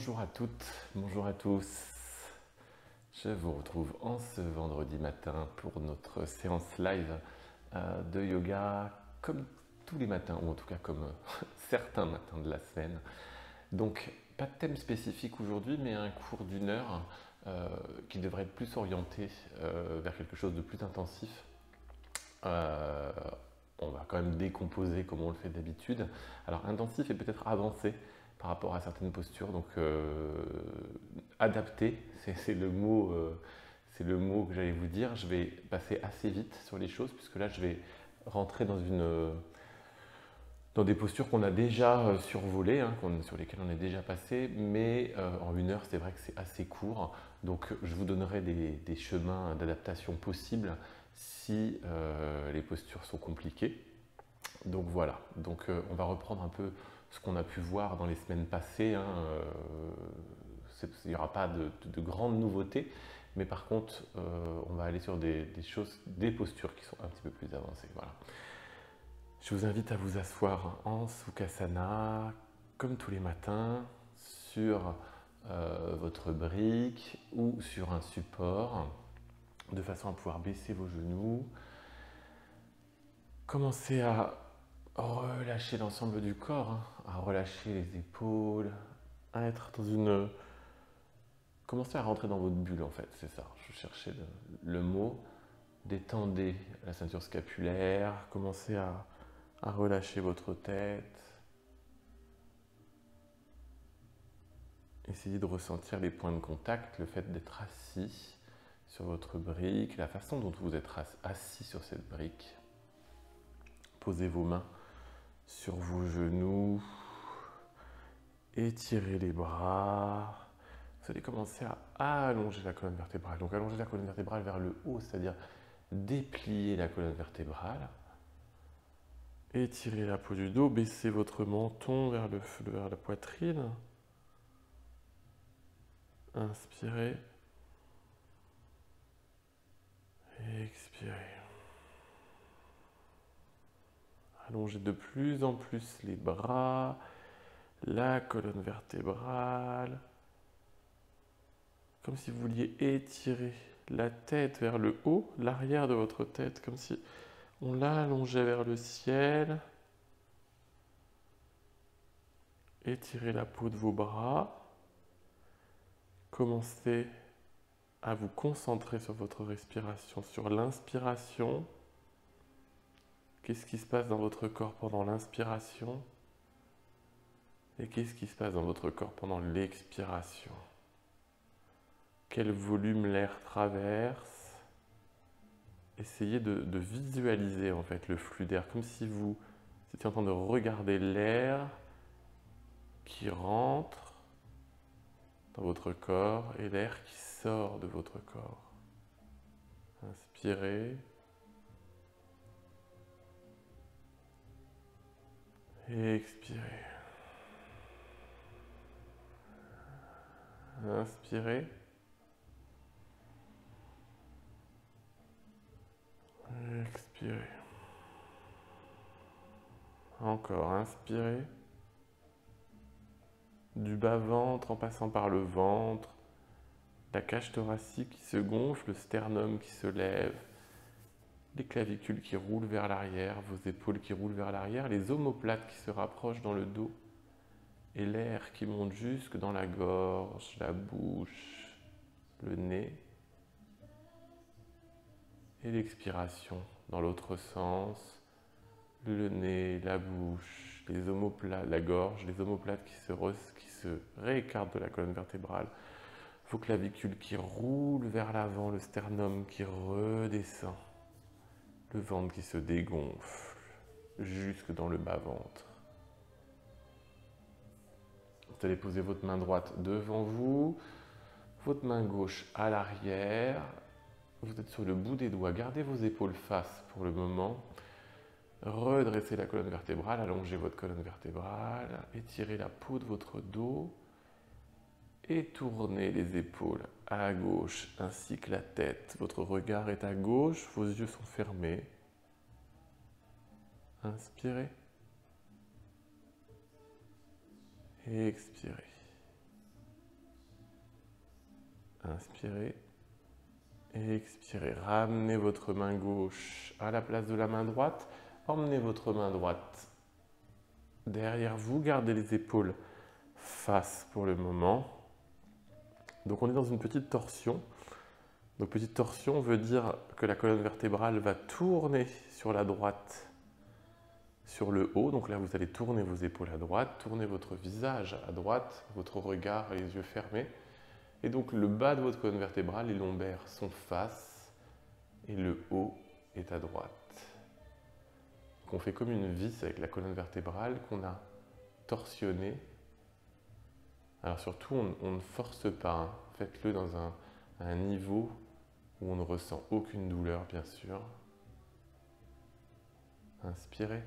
Bonjour à toutes, bonjour à tous. Je vous retrouve en ce vendredi matin pour notre séance live de yoga, comme tous les matins, ou en tout cas comme certains matins de la semaine. Donc, pas de thème spécifique aujourd'hui, mais un cours d'une heure qui devrait être plus orienté vers quelque chose de plus intensif. On va quand même décomposer comme on le fait d'habitude. Alors, intensif et peut-être avancé par rapport à certaines postures. Donc, adapté, c'est le mot que j'allais vous dire. Je vais passer assez vite sur les choses, puisque là, je vais rentrer dans des postures qu'on a déjà survolées, hein, sur lesquelles on est déjà passé, mais en une heure, c'est vrai que c'est assez court. Donc, je vous donnerai des chemins d'adaptation possibles si les postures sont compliquées. Donc voilà, donc on va reprendre un peu ce qu'on a pu voir dans les semaines passées. Hein, il n'y aura pas de grandes nouveautés, mais par contre, on va aller sur des choses, des postures qui sont un petit peu plus avancées. Voilà. Je vous invite à vous asseoir en Sukhasana, comme tous les matins, sur votre brique ou sur un support, de façon à pouvoir baisser vos genoux. Commencez à relâcher l'ensemble du corps, hein, à relâcher les épaules, à être dans une... Commencez à rentrer dans votre bulle en fait, c'est ça, je cherchais le mot. Détendez la ceinture scapulaire, commencez à relâcher votre tête. Essayez de ressentir les points de contact, le fait d'être assis sur votre brique, la façon dont vous êtes assis sur cette brique. Posez vos mains sur vos genoux, étirez les bras. Vous allez commencer à allonger la colonne vertébrale. Donc allonger la colonne vertébrale vers le haut, c'est-à-dire déplier la colonne vertébrale. Étirez la peau du dos, baissez votre menton vers la poitrine. Inspirez. Expirez. Allongez de plus en plus les bras, la colonne vertébrale. Comme si vous vouliez étirer la tête vers le haut, l'arrière de votre tête, comme si on l'allongeait vers le ciel. Étirez la peau de vos bras. Commencez à vous concentrer sur votre respiration, sur l'inspiration. Qu'est-ce qui se passe dans votre corps pendant l'inspiration? Et qu'est-ce qui se passe dans votre corps pendant l'expiration? Quel volume l'air traverse? Essayez de visualiser en fait le flux d'air, comme si vous étiez en train de regarder l'air qui rentre dans votre corps et l'air qui sort de votre corps. Inspirez. Et expirez. Inspirez. Expirez. Encore, inspirez. Du bas-ventre en passant par le ventre, la cage thoracique qui se gonfle, le sternum qui se lève, les clavicules qui roulent vers l'arrière, vos épaules qui roulent vers l'arrière, les omoplates qui se rapprochent dans le dos et l'air qui monte jusque dans la gorge, la bouche, le nez. Et l'expiration dans l'autre sens, le nez, la bouche, les omoplates, la gorge, les omoplates qui se réécartent de la colonne vertébrale, vos clavicules qui roulent vers l'avant, le sternum qui redescend, le ventre qui se dégonfle jusque dans le bas-ventre. Vous allez poser votre main droite devant vous, votre main gauche à l'arrière. Vous êtes sur le bout des doigts, gardez vos épaules face pour le moment. Redressez la colonne vertébrale, allongez votre colonne vertébrale, étirez la peau de votre dos et tournez les épaules à gauche ainsi que la tête. Votre regard est à gauche, vos yeux sont fermés. Inspirez et expirez. Inspirez. Expirez. Ramenez votre main gauche à la place de la main droite. Emmenez votre main droite derrière vous. Gardez les épaules face pour le moment. Donc on est dans une petite torsion. Donc petite torsion veut dire que la colonne vertébrale va tourner sur la droite, sur le haut. Donc là, vous allez tourner vos épaules à droite, tourner votre visage à droite, votre regard, les yeux fermés. Et donc le bas de votre colonne vertébrale, les lombaires sont face et le haut est à droite. Donc on fait comme une vis avec la colonne vertébrale qu'on a torsionnée. Alors surtout, on ne force pas, hein. Faites-le dans un niveau où on ne ressent aucune douleur, bien sûr. Inspirez.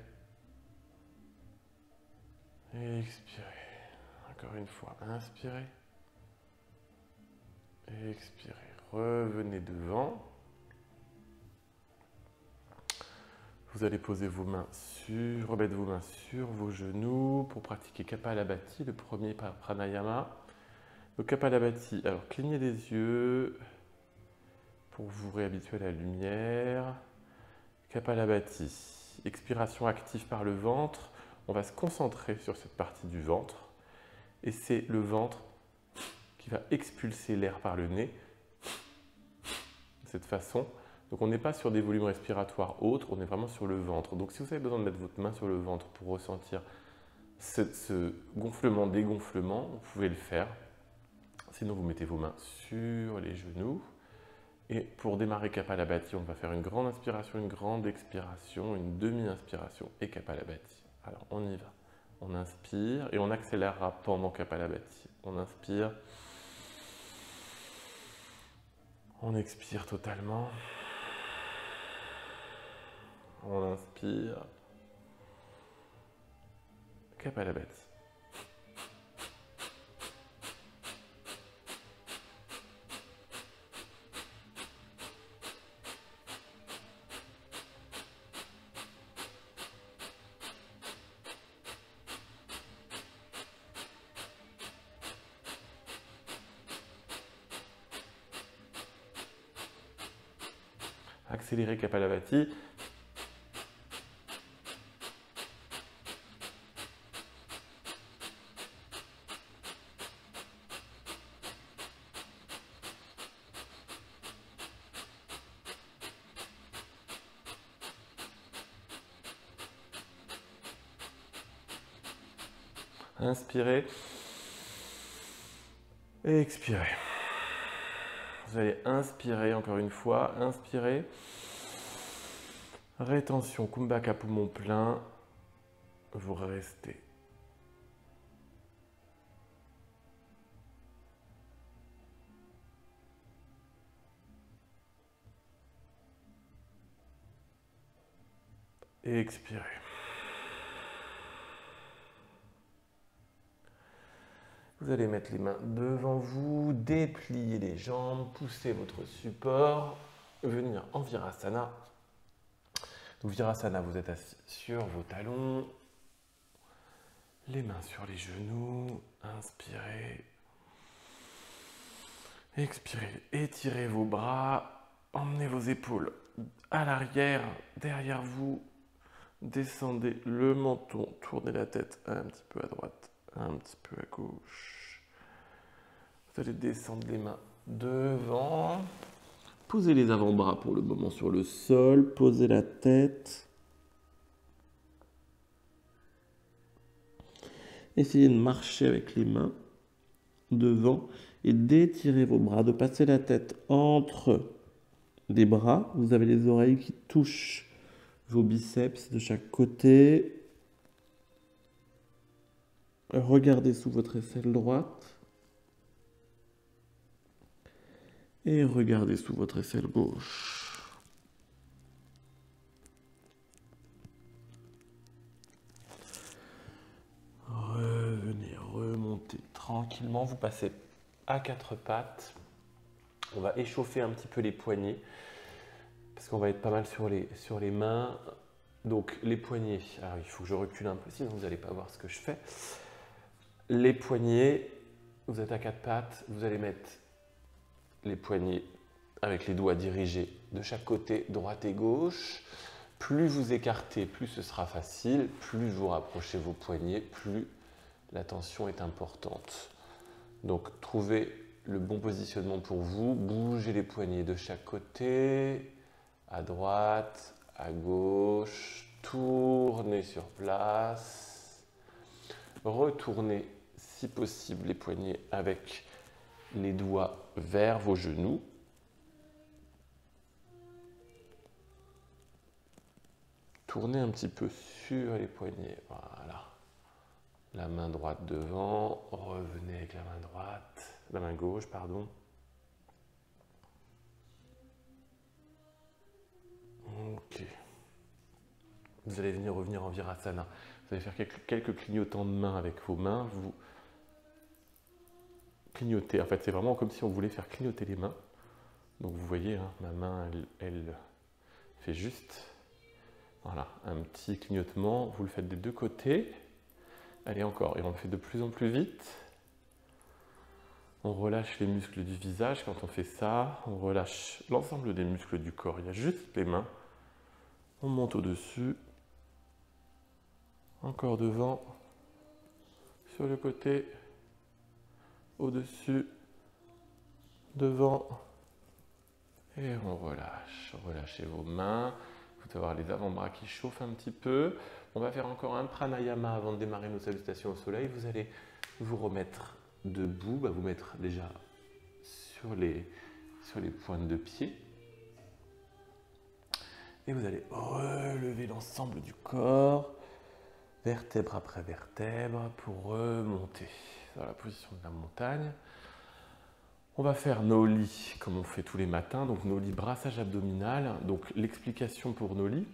Et expirez. Encore une fois, inspirez. Et expirez. Revenez devant. Vous allez poser vos mains remettre vos mains sur vos genoux pour pratiquer Kapalabhati, le premier pranayama. Donc Kapalabhati, alors clignez les yeux pour vous réhabituer à la lumière. Kapalabhati, expiration active par le ventre. On va se concentrer sur cette partie du ventre. Et c'est le ventre qui va expulser l'air par le nez. De cette façon. Donc on n'est pas sur des volumes respiratoires autres, on est vraiment sur le ventre. Donc si vous avez besoin de mettre votre main sur le ventre pour ressentir ce gonflement, dégonflement, vous pouvez le faire. Sinon vous mettez vos mains sur les genoux. Et pour démarrer Kapalabhati, on va faire une grande inspiration, une grande expiration, une demi-inspiration et Kapalabhati. Alors on y va. On inspire et on accélérera pendant Kapalabhati. On inspire. On expire totalement. On inspire. Kapalabhati. Accélérez Kapalabhati. Inspirez et expirez. Vous allez inspirer encore une fois, inspirez. Rétention, Kumbhaka poumon plein. Vous restez. Et expirez. Vous allez mettre les mains devant vous, déplier les jambes, pousser votre support, venir en Virasana. Donc Virasana, vous êtes assis sur vos talons, les mains sur les genoux, inspirez, expirez, étirez vos bras, emmenez vos épaules à l'arrière, derrière vous, descendez le menton, tournez la tête un petit peu à droite, un petit peu à gauche. Vous allez descendre les mains devant. Posez les avant-bras pour le moment sur le sol. Posez la tête. Essayez de marcher avec les mains devant et d'étirer vos bras, de passer la tête entre les bras. Vous avez les oreilles qui touchent vos biceps de chaque côté. Regardez sous votre aisselle droite. Et regardez sous votre aisselle gauche. Revenez, remontez tranquillement. Vous passez à quatre pattes. On va échauffer un petit peu les poignets parce qu'on va être pas mal sur les mains. Donc les poignets, alors il faut que je recule un peu sinon vous n'allez pas voir ce que je fais. Les poignets, vous êtes à quatre pattes, vous allez mettre les poignets avec les doigts dirigés de chaque côté, droite et gauche. Plus vous écartez, plus ce sera facile. Plus vous rapprochez vos poignets, plus la tension est importante. Donc, trouvez le bon positionnement pour vous. Bougez les poignets de chaque côté, à droite, à gauche. Tournez sur place. Retournez, si possible, les poignets avec les doigts vers vos genoux. Tournez un petit peu sur les poignets. Voilà. La main droite devant. Revenez avec la main droite. La main gauche, pardon. Ok. Vous allez revenir en Virasana. Vous allez faire quelques clignotants de main avec vos mains. Vous clignotez. En fait, c'est vraiment comme si on voulait faire clignoter les mains. Donc vous voyez, hein, ma main, elle fait juste, voilà, un petit clignotement. Vous le faites des deux côtés. Allez, encore. Et on le fait de plus en plus vite. On relâche les muscles du visage quand on fait ça. On relâche l'ensemble des muscles du corps. Il y a juste les mains. On monte au-dessus. Encore devant. Sur le côté. Au-dessus. Devant. Et on relâche. Relâchez vos mains. Vous pouvez avoir les avant-bras qui chauffent un petit peu. On va faire encore un pranayama avant de démarrer nos salutations au soleil. Vous allez vous remettre debout, vous mettre déjà sur les pointes de pied. Et vous allez relever l'ensemble du corps, vertèbre après vertèbre, pour remonter dans la position de la montagne. On va faire nos lits comme on fait tous les matins, donc nos lits brassage abdominal. Donc l'explication pour nos lits,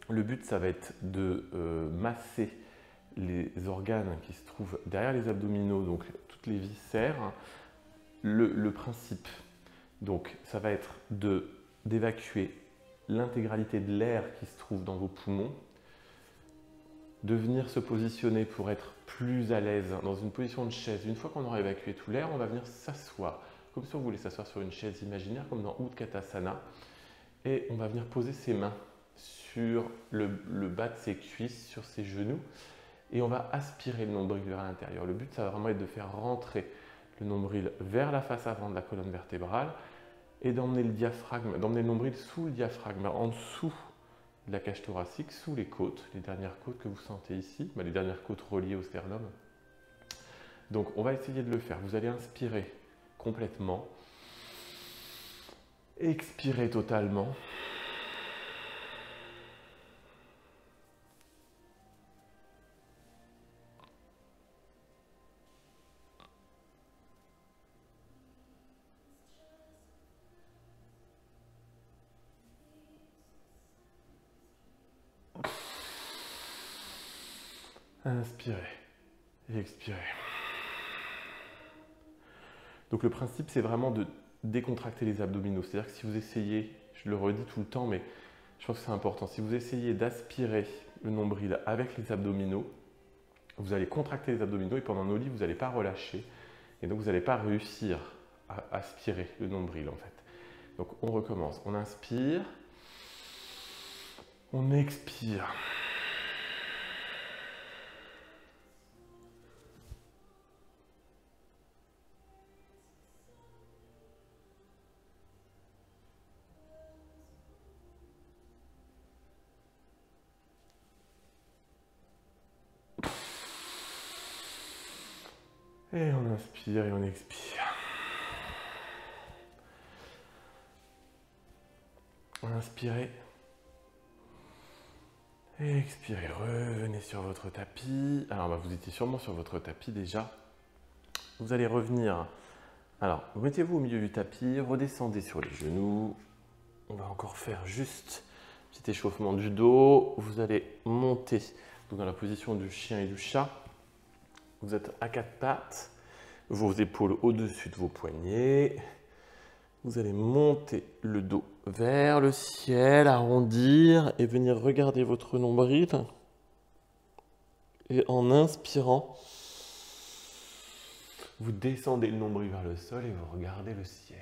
le but ça va être de masser les organes qui se trouvent derrière les abdominaux, donc toutes les viscères. Le principe, donc ça va être d'évacuer l'intégralité de l'air qui se trouve dans vos poumons, de venir se positionner pour être plus à l'aise dans une position de chaise. Une fois qu'on aura évacué tout l'air, on va venir s'asseoir, comme si on voulait s'asseoir sur une chaise imaginaire, comme dans Utkatasana, et on va venir poser ses mains sur le bas de ses cuisses, sur ses genoux, et on va aspirer le nombril vers l'intérieur. Le but, ça va vraiment être de faire rentrer le nombril vers la face avant de la colonne vertébrale et d'emmener le diaphragme, d'emmener le nombril sous le diaphragme, en dessous de la cage thoracique, sous les côtes, les dernières côtes que vous sentez ici, les dernières côtes reliées au sternum. Donc, on va essayer de le faire. Vous allez inspirer complètement, expirer totalement. Inspirez et expirez. Donc le principe, c'est vraiment de décontracter les abdominaux. C'est-à-dire que si vous essayez, je le redis tout le temps, mais je pense que c'est important, si vous essayez d'aspirer le nombril avec les abdominaux, vous allez contracter les abdominaux et pendant nos lits, vous n'allez pas relâcher. Et donc, vous n'allez pas réussir à aspirer le nombril, en fait. Donc, on recommence. On inspire. On expire. Et on inspire et on expire. Inspirez. Et expirez. Revenez sur votre tapis. Alors, vous étiez sûrement sur votre tapis déjà. Vous allez revenir. Alors, mettez-vous au milieu du tapis. Redescendez sur les genoux. On va encore faire juste un petit échauffement du dos. Vous allez monter dans la position du chien et du chat. Vous êtes à quatre pattes, vos épaules au-dessus de vos poignets. Vous allez monter le dos vers le ciel, arrondir et venir regarder votre nombril. Et en inspirant, vous descendez le nombril vers le sol et vous regardez le ciel.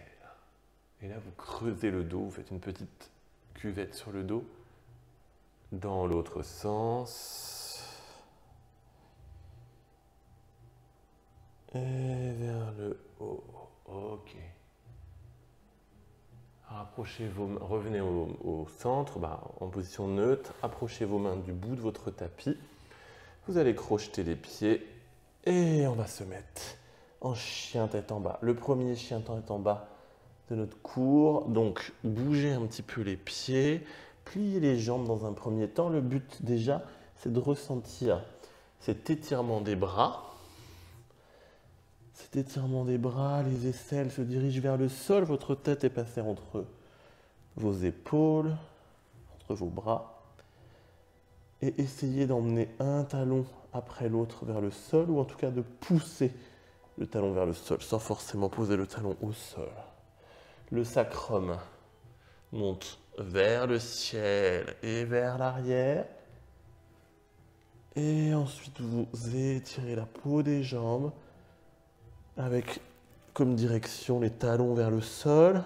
Et là, vous creusez le dos, vous faites une petite cuvette sur le dos. Dans l'autre sens. Et vers le haut. Ok. Rapprochez vos mains, revenez au centre, en position neutre. Approchez vos mains du bout de votre tapis. Vous allez crocheter les pieds et on va se mettre en chien tête en bas. Le premier chien tête en bas de notre cours. Donc, bougez un petit peu les pieds. Pliez les jambes dans un premier temps. Le but déjà, c'est de ressentir cet étirement des bras. Cet étirement des bras, les aisselles se dirigent vers le sol. Votre tête est passée entre vos épaules, entre vos bras. Et essayez d'emmener un talon après l'autre vers le sol, ou en tout cas de pousser le talon vers le sol, sans forcément poser le talon au sol. Le sacrum monte vers le ciel et vers l'arrière. Et ensuite, vous étirez la peau des jambes avec comme direction les talons vers le sol.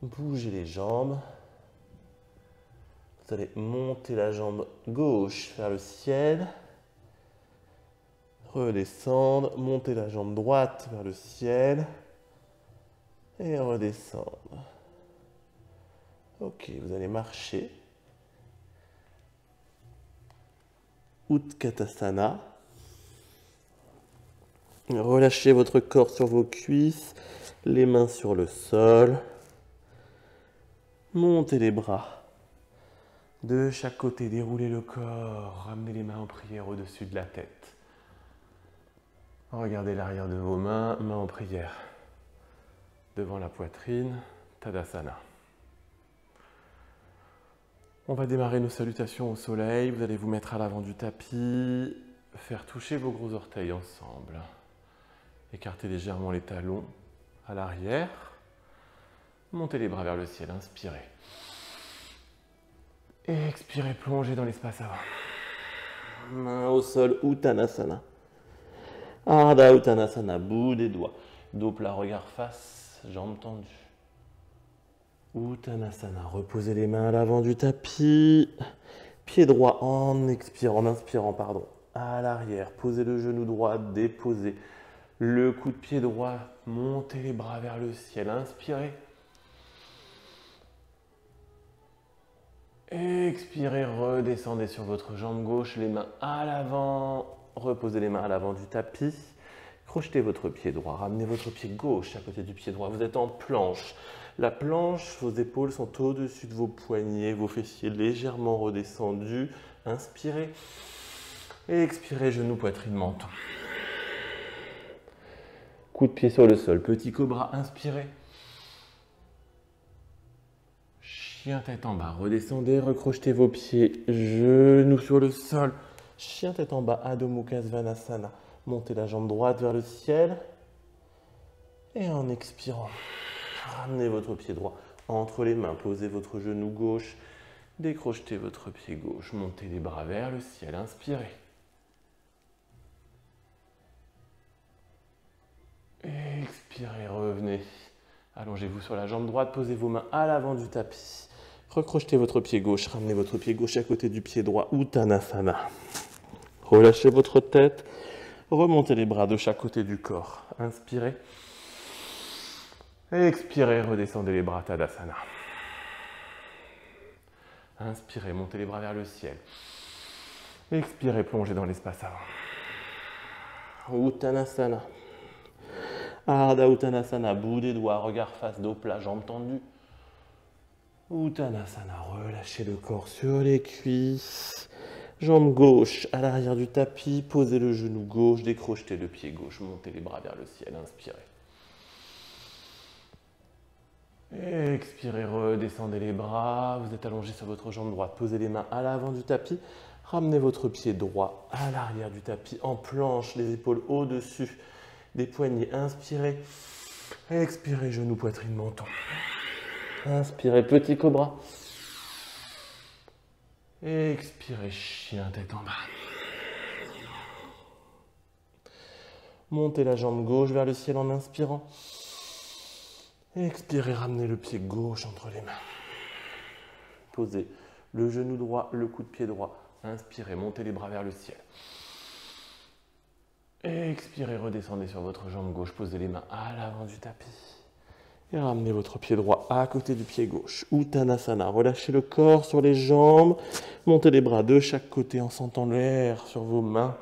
Bougez les jambes. Vous allez monter la jambe gauche vers le ciel. Redescendre, monter la jambe droite vers le ciel. Et redescendre. Ok, vous allez marcher. Utkatasana. Relâchez votre corps sur vos cuisses, les mains sur le sol. Montez les bras. De chaque côté, déroulez le corps. Ramenez les mains en prière au-dessus de la tête. Regardez l'arrière de vos mains, mains en prière. Devant la poitrine, Tadasana. On va démarrer nos salutations au soleil. Vous allez vous mettre à l'avant du tapis, faire toucher vos gros orteils ensemble. Écartez légèrement les talons à l'arrière. Montez les bras vers le ciel, inspirez. Et expirez, plongez dans l'espace avant. Main au sol, Uttanasana. Ardha Uttanasana, bout des doigts. Dos plat, regard face, jambes tendues. Uttanasana, reposez les mains à l'avant du tapis. Pied droit en inspirant, à l'arrière. Posez le genou droit, déposez le coup de pied droit. Montez les bras vers le ciel, inspirez. Expirez, redescendez sur votre jambe gauche, les mains à l'avant. Reposez les mains à l'avant du tapis. Crochetez votre pied droit, ramenez votre pied gauche à côté du pied droit. Vous êtes en planche. La planche, vos épaules sont au-dessus de vos poignets, vos fessiers légèrement redescendus. Inspirez. Et expirez, genoux, poitrine, menton. Coup de pied sur le sol, petit cobra, inspirez. Chien tête en bas, redescendez, recrochetez vos pieds, genoux sur le sol. Chien tête en bas, Adho Mukha Svanasana. Montez la jambe droite vers le ciel. Et en expirant, ramenez votre pied droit entre les mains. Posez votre genou gauche. Décrochetez votre pied gauche. Montez les bras vers le ciel. Inspirez. Expirez, revenez. Allongez-vous sur la jambe droite. Posez vos mains à l'avant du tapis. Recrochetez votre pied gauche. Ramenez votre pied gauche à côté du pied droit. Uttanasana. Relâchez votre tête. Remontez les bras de chaque côté du corps. Inspirez. Expirez, redescendez les bras, Tadasana. Inspirez, montez les bras vers le ciel. Expirez, plongez dans l'espace avant. Uttanasana. Ardha Uttanasana, bout des doigts, regard face, dos plat, jambes tendues. Uttanasana, relâchez le corps sur les cuisses. Jambe gauche à l'arrière du tapis, posez le genou gauche, décrochetez le pied gauche, montez les bras vers le ciel, inspirez. Expirez, redescendez les bras, vous êtes allongé sur votre jambe droite, posez les mains à l'avant du tapis, ramenez votre pied droit à l'arrière du tapis, en planche, les épaules au-dessus des poignets, inspirez. Expirez, genou, poitrine, menton. Inspirez, petit cobra. Expirez, chien tête en bas. Montez la jambe gauche vers le ciel en inspirant. Expirez, ramenez le pied gauche entre les mains. Posez le genou droit, le coude de pied droit. Inspirez, montez les bras vers le ciel. Expirez, redescendez sur votre jambe gauche, posez les mains à l'avant du tapis. Et ramenez votre pied droit à côté du pied gauche. Uttanasana, relâchez le corps sur les jambes. Montez les bras de chaque côté en sentant l'air sur vos mains.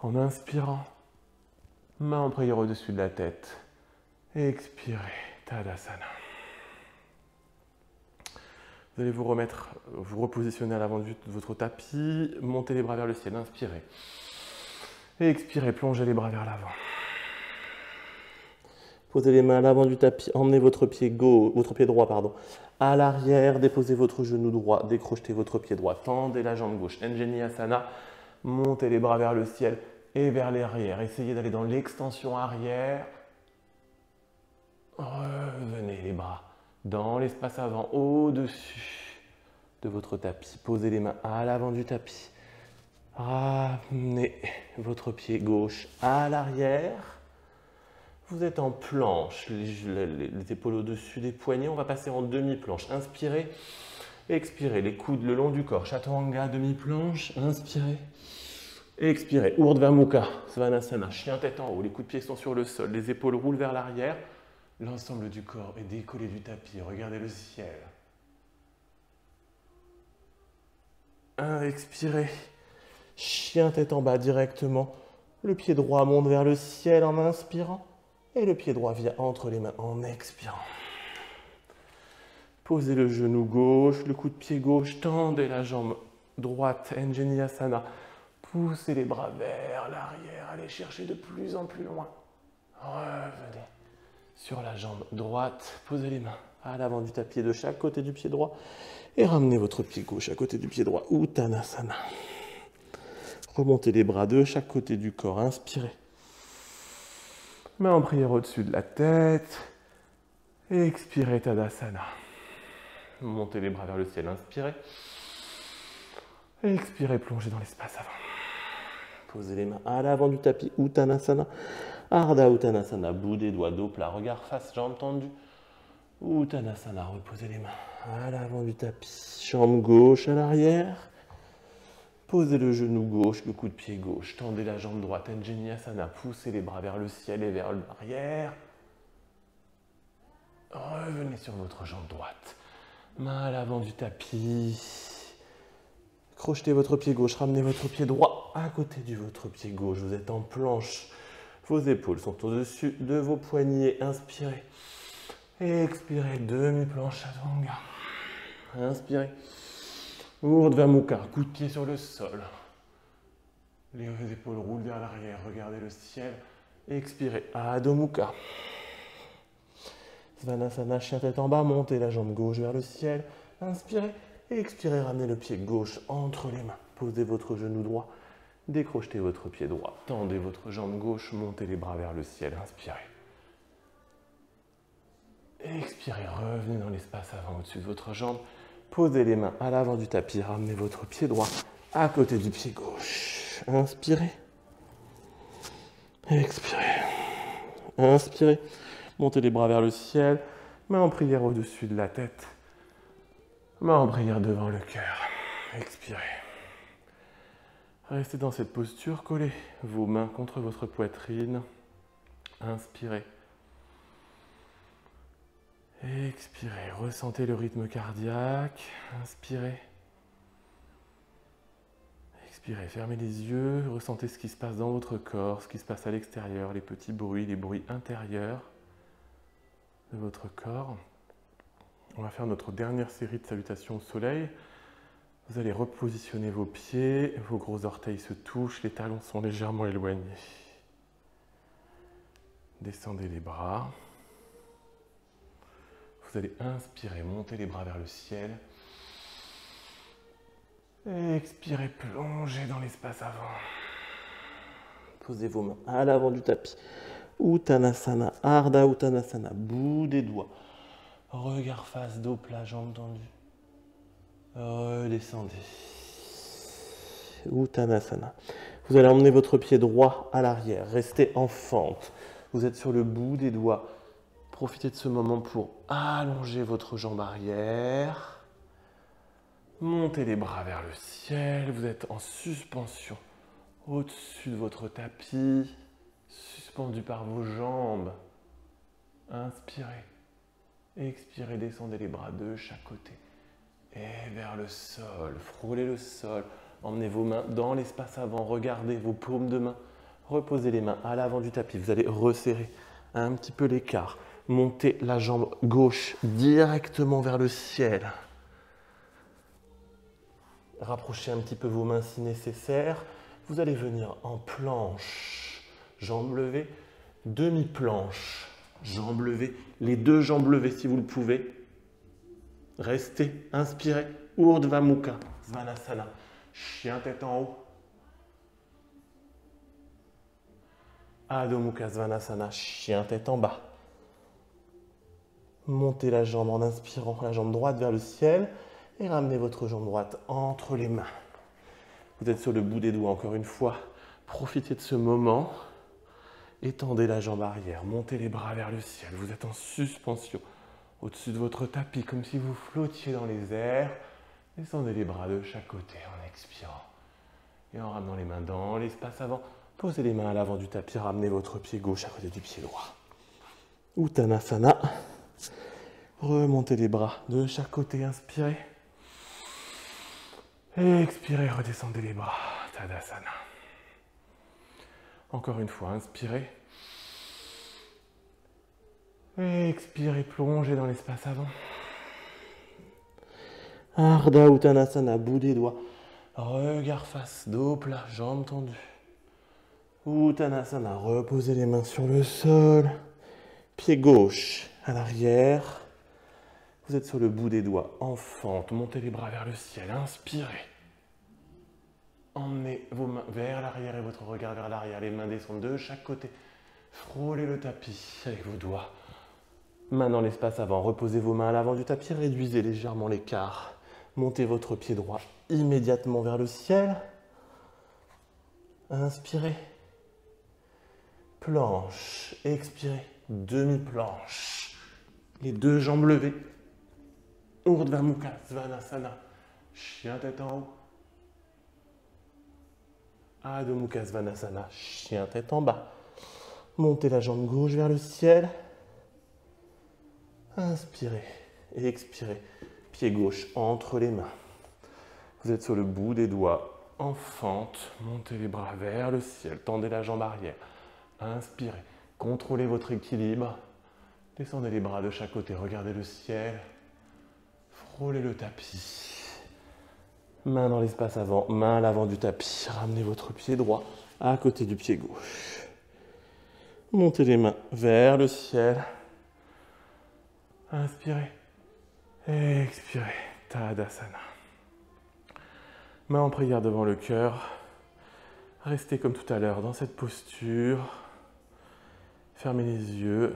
En inspirant, main en prière au-dessus de la tête. Expirez, Tadasana. Vous allez vous remettre, vous repositionner à l'avant de votre tapis. Montez les bras vers le ciel, inspirez. Expirez, plongez les bras vers l'avant. Posez les mains à l'avant du tapis, emmenez votre pied droit à l'arrière, déposez votre genou droit, décrochetez votre pied droit, tendez la jambe gauche, Anjaneyasana, montez les bras vers le ciel et vers l'arrière. Essayez d'aller dans l'extension arrière. Revenez les bras dans l'espace avant, au-dessus de votre tapis. Posez les mains à l'avant du tapis. Ramenez votre pied gauche à l'arrière. Vous êtes en planche, les épaules au-dessus des poignets. On va passer en demi-planche. Inspirez, expirez, les coudes le long du corps. Chaturanga, demi-planche. Inspirez, expirez. Urdhva Mukha, Svanasana, chien tête en haut. Les coups de pied sont sur le sol. Les épaules roulent vers l'arrière. L'ensemble du corps est décollé du tapis. Regardez le ciel. Expirez. Chien tête en bas directement. Le pied droit monte vers le ciel en inspirant. Et le pied droit vient entre les mains en expirant. Posez le genou gauche, le coup de pied gauche, tendez la jambe droite, Anjaneyasana. Poussez les bras vers l'arrière, allez chercher de plus en plus loin. Revenez sur la jambe droite, posez les mains à l'avant du tapis de chaque côté du pied droit et ramenez votre pied gauche à côté du pied droit, Uttanasana. Remontez les bras de chaque côté du corps, inspirez. Main en prière au-dessus de la tête. Expirez, Tadasana. Montez les bras vers le ciel, inspirez. Expirez, plongez dans l'espace avant. Posez les mains à l'avant du tapis, Uttanasana. Ardha Uttanasana, bout des doigts, dos plat, regard face, jambes tendues. Uttanasana, reposez les mains à l'avant du tapis. Jambe gauche à l'arrière. Posez le genou gauche, le coup de pied gauche, tendez la jambe droite, Anjaneyasana, poussez les bras vers le ciel et vers l'arrière. Revenez sur votre jambe droite, main à l'avant du tapis. Crochetez votre pied gauche, ramenez votre pied droit à côté de votre pied gauche. Vous êtes en planche, vos épaules sont au-dessus de vos poignets. Inspirez, expirez, demi-planche Chaturanga. Inspirez. Urdhva Mukha, coup de pied sur le sol. Les épaules roulent vers l'arrière, regardez le ciel. Expirez, Adho Mukha. Svanasana, chien tête en bas, montez la jambe gauche vers le ciel. Inspirez, expirez, ramenez le pied gauche entre les mains. Posez votre genou droit, décrochetez votre pied droit. Tendez votre jambe gauche, montez les bras vers le ciel. Inspirez. Expirez, revenez dans l'espace avant au-dessus de votre jambe. Posez les mains à l'avant du tapis, ramenez votre pied droit à côté du pied gauche. Inspirez. Expirez. Inspirez. Montez les bras vers le ciel. Main en prière au-dessus de la tête. Main en prière devant le cœur. Expirez. Restez dans cette posture, collez vos mains contre votre poitrine. Inspirez. Expirez, ressentez le rythme cardiaque. Inspirez. Expirez, fermez les yeux, ressentez ce qui se passe dans votre corps, ce qui se passe à l'extérieur, les petits bruits, les bruits intérieurs de votre corps. On va faire notre dernière série de salutations au soleil. Vous allez repositionner vos pieds, vos gros orteils se touchent, les talons sont légèrement éloignés. Descendez les bras. Vous allez inspirer, monter les bras vers le ciel. Expirez, plongez dans l'espace avant. Posez vos mains à l'avant du tapis. Uttanasana, Ardha Uttanasana, bout des doigts. Regard face, dos plat, jambes tendues. Redescendez. Uttanasana. Vous allez emmener votre pied droit à l'arrière. Restez en fente. Vous êtes sur le bout des doigts. Profitez de ce moment pour allonger votre jambe arrière. Montez les bras vers le ciel. Vous êtes en suspension au-dessus de votre tapis, suspendu par vos jambes. Inspirez. Expirez, descendez les bras de chaque côté. Et vers le sol. Frôlez le sol. Emmenez vos mains dans l'espace avant. Regardez vos paumes de main. Reposez les mains à l'avant du tapis. Vous allez resserrer un petit peu l'écart. Montez la jambe gauche directement vers le ciel. Rapprochez un petit peu vos mains si nécessaire. Vous allez venir en planche. Jambes levées, demi-planche. Jambes levées, les deux jambes levées si vous le pouvez. Restez, inspirez. Urdhva Mukha Svanasana. Chien tête en haut. Adho Mukha Svanasana. Chien tête en bas. Montez la jambe en inspirant, la jambe droite vers le ciel. Et ramenez votre jambe droite entre les mains. Vous êtes sur le bout des doigts encore une fois. Profitez de ce moment. Étendez la jambe arrière. Montez les bras vers le ciel. Vous êtes en suspension au-dessus de votre tapis, comme si vous flottiez dans les airs. Descendez les bras de chaque côté en expirant. Et en ramenant les mains dans l'espace avant. Posez les mains à l'avant du tapis. Ramenez votre pied gauche à côté du pied droit. Uttanasana. Remontez les bras de chaque côté. Inspirez. Expirez, redescendez les bras, Tadasana. Encore une fois, inspirez. Expirez, plongez dans l'espace avant. Ardha Uttanasana, bout des doigts. Regard face, dos plat, jambes tendues. Uttanasana, reposez les mains sur le sol. Pied gauche à l'arrière. Vous êtes sur le bout des doigts, en fente. Montez les bras vers le ciel, inspirez. Emmenez vos mains vers l'arrière et votre regard vers l'arrière. Les mains descendent de chaque côté. Frôlez le tapis avec vos doigts. Mains dans l'espace avant. Reposez vos mains à l'avant du tapis. Réduisez légèrement l'écart. Montez votre pied droit immédiatement vers le ciel. Inspirez. Planche. Expirez. Demi-planche. Les deux jambes levées. Urdhva Mukha Svanasana. Chien tête en haut. Adho Mukha Svanasana. Chien tête en bas. Montez la jambe gauche vers le ciel. Inspirez et expirez. Pied gauche entre les mains. Vous êtes sur le bout des doigts en fente. Montez les bras vers le ciel. Tendez la jambe arrière. Inspirez. Contrôlez votre équilibre. Descendez les bras de chaque côté. Regardez le ciel. Frôlez le tapis. Main dans l'espace avant. Main à l'avant du tapis. Ramenez votre pied droit à côté du pied gauche. Montez les mains vers le ciel. Inspirez. Expirez. Tadasana. Main en prière devant le cœur. Restez comme tout à l'heure dans cette posture. Fermez les yeux.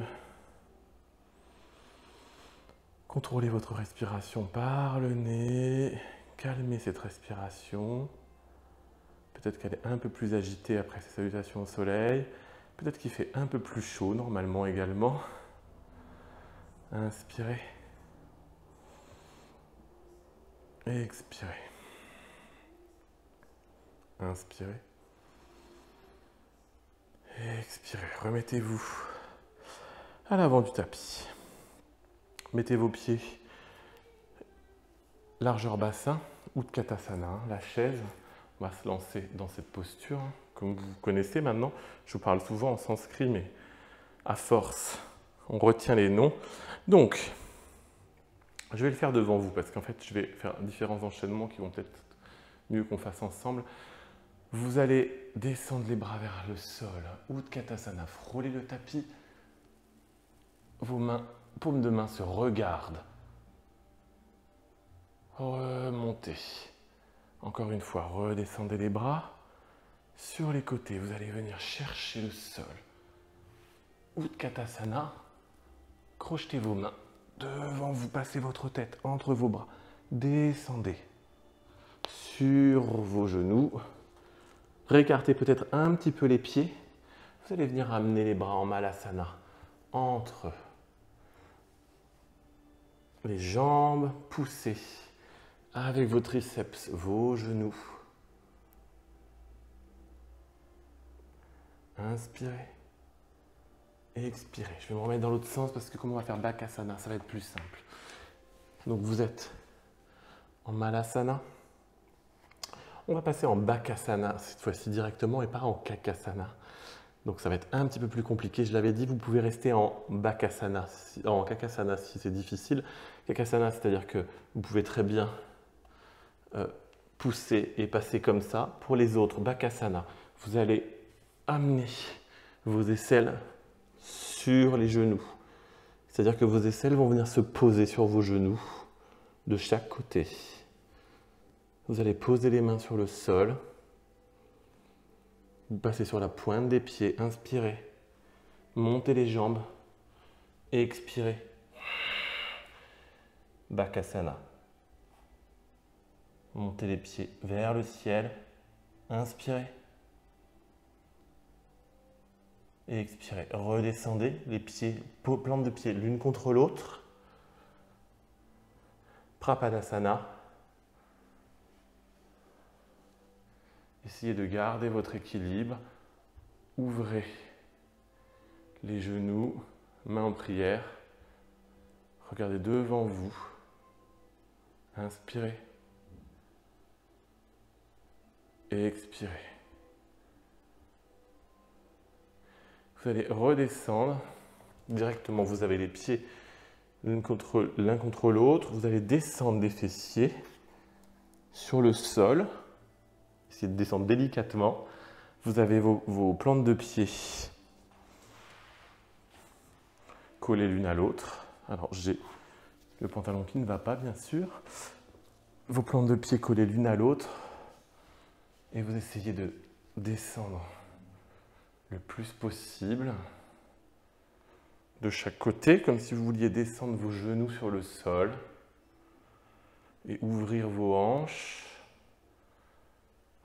Contrôlez votre respiration par le nez. Calmez cette respiration. Peut-être qu'elle est un peu plus agitée après ces salutations au soleil. Peut-être qu'il fait un peu plus chaud normalement également. Inspirez. Expirez. Inspirez. Expirez. Remettez-vous à l'avant du tapis. Mettez vos pieds largeur bassin, Utkatasana, la chaise. On va se lancer dans cette posture. Comme vous connaissez maintenant, je vous parle souvent en sanskrit, mais à force, on retient les noms. Donc, je vais le faire devant vous parce qu'en fait, je vais faire différents enchaînements qui vont peut-être mieux qu'on fasse ensemble. Vous allez descendre les bras vers le sol, Utkatasana, frôlez le tapis. Vos mains, paumes de main se regardent. Remontez. Encore une fois, redescendez les bras. Sur les côtés, vous allez venir chercher le sol. Utkatasana. Crochetez vos mains devant vous, passez votre tête entre vos bras. Descendez sur vos genoux. Récartez peut-être un petit peu les pieds. Vous allez venir amener les bras en Malasana entre les jambes, poussez avec vos triceps, vos genoux. Inspirez. Expirez. Je vais me remettre dans l'autre sens parce que comme on va faire Bakasana, ça va être plus simple. Donc vous êtes en Malasana. On va passer en Bakasana cette fois-ci directement et pas en Kakasana. Donc ça va être un petit peu plus compliqué. Je l'avais dit, vous pouvez rester en Bakasana, en Kakasana si c'est difficile. Kakasana, c'est-à-dire que vous pouvez très bien pousser et passer comme ça. Pour les autres, Bakasana, vous allez amener vos aisselles sur les genoux. C'est-à-dire que vos aisselles vont venir se poser sur vos genoux de chaque côté. Vous allez poser les mains sur le sol. Vous passez sur la pointe des pieds. Inspirez. Montez les jambes. Et expirez. Bakasana. Montez les pieds vers le ciel. Inspirez. Et expirez. Redescendez les pieds, plantes de pied l'une contre l'autre. Prapadasana. Essayez de garder votre équilibre. Ouvrez les genoux, mains en prière. Regardez devant vous. Inspirez. Et expirez. Vous allez redescendre directement. Vous avez les pieds l'un contre l'autre. Vous allez descendre des fessiers sur le sol. Essayez de descendre délicatement. Vous avez vos plantes de pied collées l'une à l'autre. Alors j'ai le pantalon qui ne va pas bien sûr. Vos plantes de pied collées l'une à l'autre. Et vous essayez de descendre le plus possible de chaque côté, comme si vous vouliez descendre vos genoux sur le sol et ouvrir vos hanches.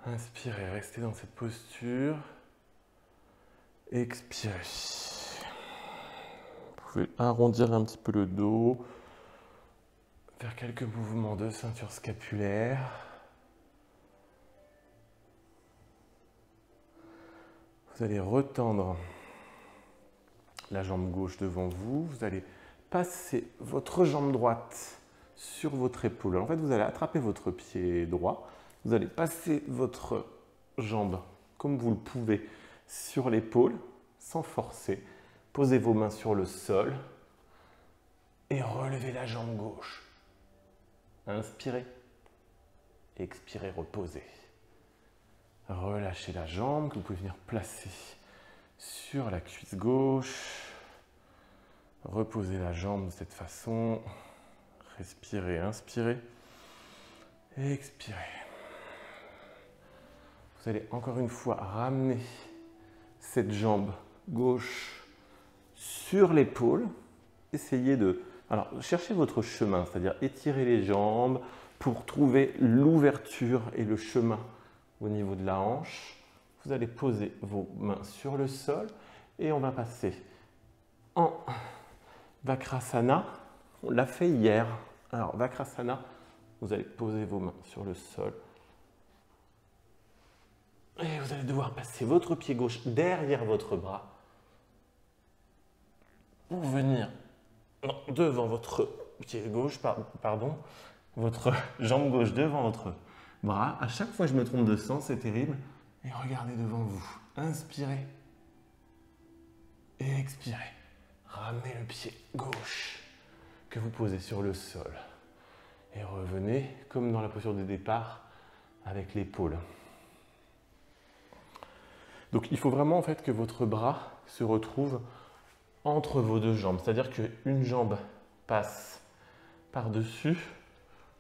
Inspirez, restez dans cette posture. Expirez. Vous pouvez arrondir un petit peu le dos, faire quelques mouvements de ceinture scapulaire. Vous allez retendre la jambe gauche devant vous. Vous allez passer votre jambe droite sur votre épaule. En fait, vous allez attraper votre pied droit. Vous allez passer votre jambe, comme vous le pouvez, sur l'épaule, sans forcer. Posez vos mains sur le sol et relevez la jambe gauche. Inspirez. Expirez, reposez. Relâchez la jambe que vous pouvez venir placer sur la cuisse gauche. Reposez la jambe de cette façon. Respirez, inspirez. Expirez. Vous allez encore une fois ramener cette jambe gauche sur l'épaule. Essayez de... Alors, cherchez votre chemin, c'est-à-dire étirez les jambes pour trouver l'ouverture et le chemin au niveau de la hanche. Vous allez poser vos mains sur le sol et on va passer en Vakrasana. On l'a fait hier. Alors, Vakrasana, vous allez poser vos mains sur le sol. Et vous allez devoir passer votre pied gauche derrière votre bras pour venir devant votre pied gauche, pardon, votre jambe gauche devant votre bras. À chaque fois que je me trompe de sens, c'est terrible. Et regardez devant vous. Inspirez. Et expirez. Ramenez le pied gauche que vous posez sur le sol. Et revenez comme dans la posture de départ avec l'épaule. Donc il faut vraiment en fait que votre bras se retrouve entre vos deux jambes. C'est-à-dire qu'une jambe passe par-dessus,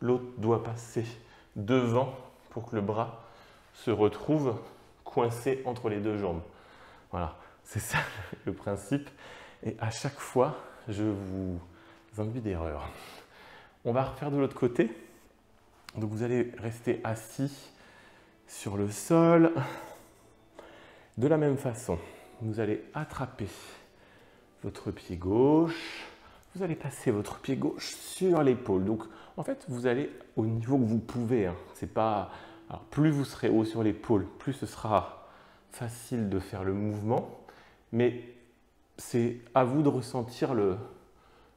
l'autre doit passer devant pour que le bras se retrouve coincé entre les deux jambes. Voilà, c'est ça le principe. Et à chaque fois, je vous induis d'erreur. On va refaire de l'autre côté. Donc vous allez rester assis sur le sol. De la même façon, vous allez attraper votre pied gauche, vous allez passer votre pied gauche sur l'épaule. Donc, en fait, vous allez au niveau que vous pouvez. Hein. C'est pas... Alors, plus vous serez haut sur l'épaule, plus ce sera facile de faire le mouvement. Mais c'est à vous de ressentir le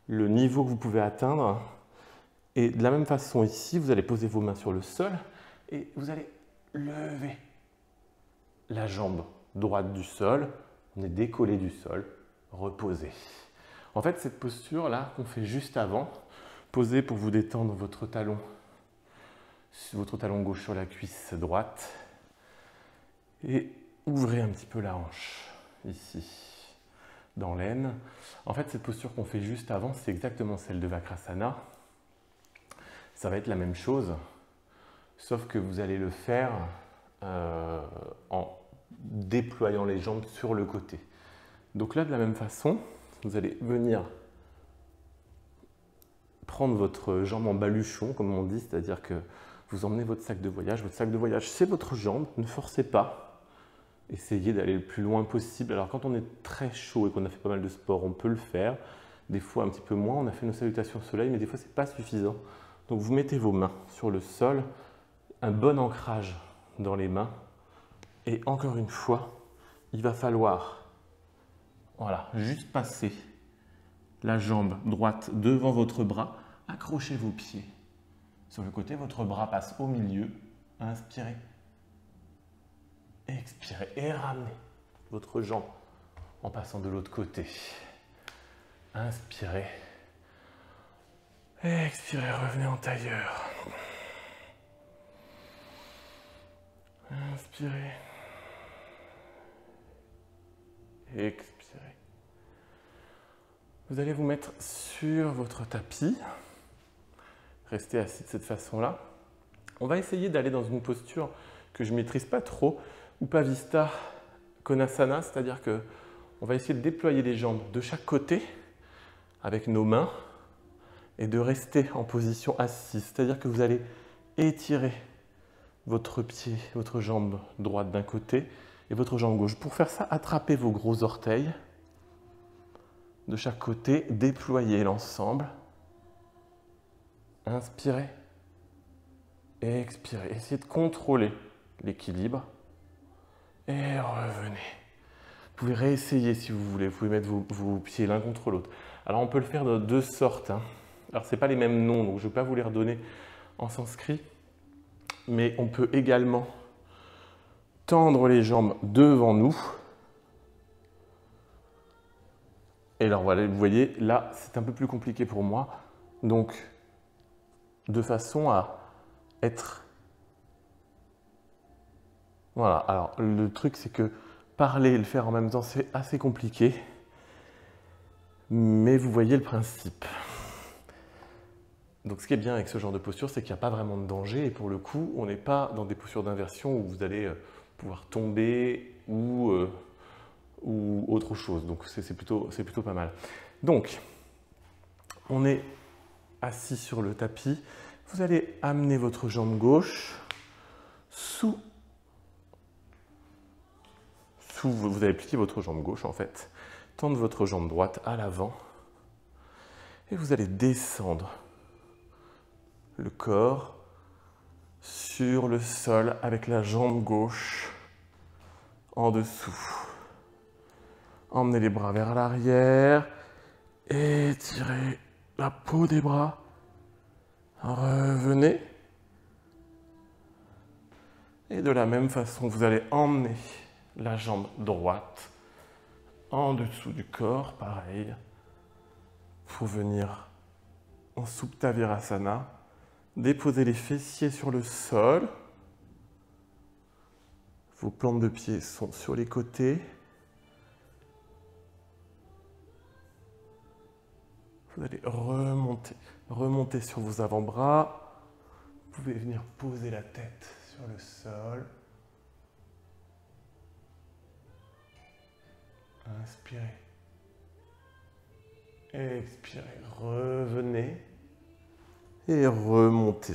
niveau que vous pouvez atteindre. Et de la même façon ici, vous allez poser vos mains sur le sol et vous allez lever la jambe droite du sol. On est décollé du sol, reposé. En fait, cette posture-là qu'on fait juste avant, posez pour vous détendre votre talon gauche sur la cuisse droite et ouvrez un petit peu la hanche ici, dans l'aine. En fait, cette posture qu'on fait juste avant, c'est exactement celle de Vakrasana. Ça va être la même chose, sauf que vous allez le faire en déployant les jambes sur le côté. Donc là, de la même façon, vous allez venir prendre votre jambe en baluchon, comme on dit, c'est-à-dire que vous emmenez votre sac de voyage. Votre sac de voyage, c'est votre jambe, ne forcez pas. Essayez d'aller le plus loin possible. Alors quand on est très chaud et qu'on a fait pas mal de sport, on peut le faire. Des fois un petit peu moins, on a fait nos salutations au soleil, mais des fois c'est pas suffisant. Donc vous mettez vos mains sur le sol, un bon ancrage dans les mains. Et encore une fois, il va falloir juste passer la jambe droite devant votre bras, accrochez vos pieds sur le côté, votre bras passe au milieu, inspirez, expirez et ramenez votre jambe en passant de l'autre côté. Inspirez, expirez, revenez en tailleur. Inspirez, expirez. Vous allez vous mettre sur votre tapis. Restez assis de cette façon-là. On va essayer d'aller dans une posture que je ne maîtrise pas trop, Upavista Konasana, c'est-à-dire que on va essayer de déployer les jambes de chaque côté avec nos mains et de rester en position assise. C'est-à-dire que vous allez étirer votre pied, votre jambe droite d'un côté et votre jambe gauche. Pour faire ça, attrapez vos gros orteils de chaque côté, déployez l'ensemble. Inspirez et expirez. Essayez de contrôler l'équilibre et revenez. Vous pouvez réessayer si vous voulez. Vous pouvez mettre vos pieds l'un contre l'autre. Alors on peut le faire de deux sortes. Hein. Alors ce n'est pas les mêmes noms, donc je ne vais pas vous les redonner en sanskrit. Mais on peut également tendre les jambes devant nous. Et alors voilà, vous voyez, là, c'est un peu plus compliqué pour moi. Donc, de façon à être... Voilà, alors le truc, c'est que parler et le faire en même temps, c'est assez compliqué. Mais vous voyez le principe. Donc, ce qui est bien avec ce genre de posture, c'est qu'il n'y a pas vraiment de danger. Et pour le coup, on n'est pas dans des postures d'inversion où vous allez pouvoir tomber ou autre chose. Donc, c'est plutôt pas mal. Donc, on est assis sur le tapis. Vous allez amener votre jambe gauche sous. Vous allez plier votre jambe gauche, en fait. Tendre votre jambe droite à l'avant. Et vous allez descendre le corps sur le sol avec la jambe gauche en dessous. Emmenez les bras vers l'arrière, étirez la peau des bras, revenez. Et de la même façon, vous allez emmener la jambe droite en dessous du corps, pareil, pour venir en Supta Virasana. Déposez les fessiers sur le sol. Vos plantes de pied sont sur les côtés. Vous allez remonter sur vos avant-bras. Vous pouvez venir poser la tête sur le sol. Inspirez. Expirez. Revenez. Et remontez.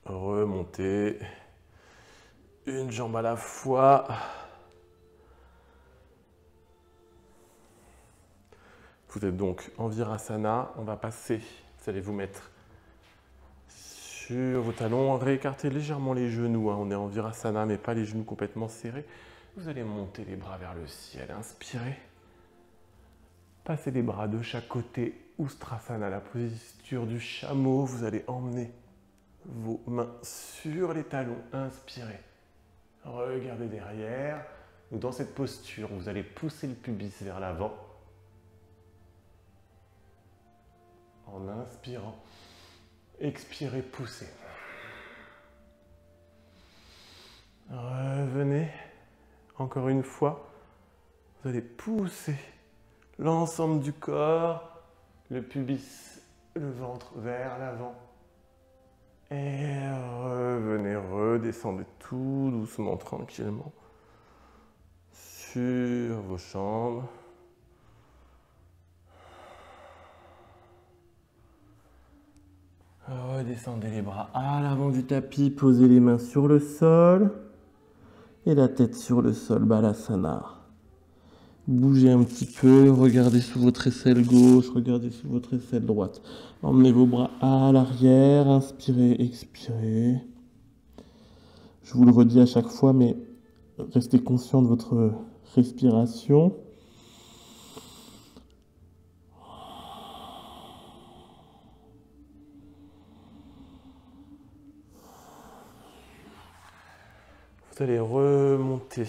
Remontez. Une jambe à la fois. Vous êtes donc en Virasana. On va passer, vous allez vous mettre sur vos talons, réécartez légèrement les genoux. On est en Virasana, mais pas les genoux complètement serrés. Vous allez monter les bras vers le ciel. Inspirez. Passez les bras de chaque côté. Ustrasana, la posture du chameau. Vous allez emmener vos mains sur les talons. Inspirez. Regardez derrière. Donc dans cette posture, vous allez pousser le pubis vers l'avant. En inspirant. Expirez, poussez. Revenez. Encore une fois. Vous allez pousser l'ensemble du corps, le pubis, le ventre vers l'avant. Et revenez, redescendez tout doucement, tranquillement sur vos jambes. Redescendez les bras à l'avant du tapis, posez les mains sur le sol et la tête sur le sol, Balasana. Bougez un petit peu, regardez sous votre aisselle gauche, regardez sous votre aisselle droite. Emmenez vos bras à l'arrière, inspirez, expirez. Je vous le redis à chaque fois, mais restez conscient de votre respiration. Vous allez remonter